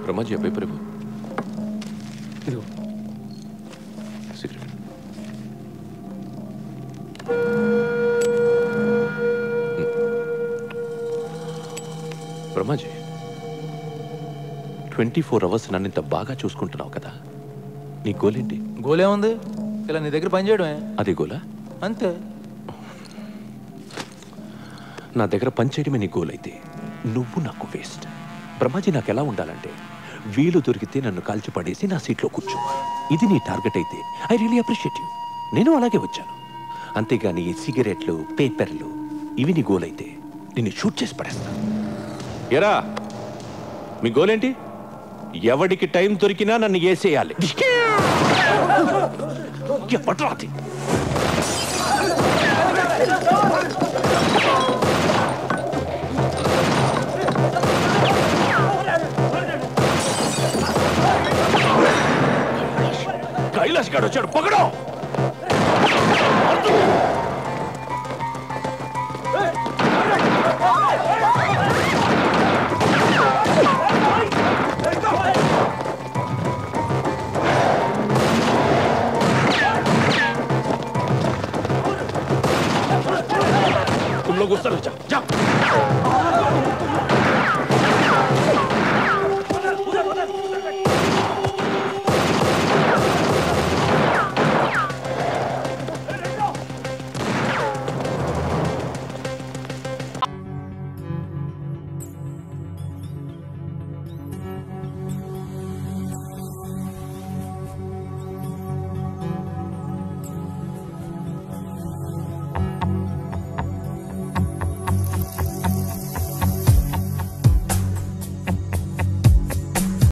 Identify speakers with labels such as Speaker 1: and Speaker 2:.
Speaker 1: Brahmaji paper ఇవ్వు. Cigarette. Brahmaji 24 hours నన్ను ఇంత బాగా చూసుకుంటున్నావు కదా, నీ గోలేంటి?
Speaker 2: గోలే ఉంది, ఇలా నీ దగ్గర పని చేయడమే.
Speaker 1: అది గోలా?
Speaker 2: అంతే.
Speaker 1: నా దగ్గర పని చేయడమే నీ గోల్ అయితే నువ్వు నాకు వేస్ట్. బ్రహ్మాజీ నాకు ఎలా ఉండాలంటే వీలు దొరికితే నన్ను కాల్చి పడేసి నా సీట్లో కూర్చో. ఇది నీ టార్గెట్ అయితే ఐ రియలీ అప్రిషియేట్ యూ. నేను అలాగే వచ్చాను. అంతేగాని ఈ సిగరెట్లు, పేపర్లు ఇవి నీ గోల్ అయితే నిన్ను షూట్ చేసి పడేస్తా. ఎరా మీ గోలేంటి? ఎవడికి టైం దొరికినా నన్ను వేసేయాలి. పట్రాతి కైలాష్ గారు వచ్చాడు, పగడో.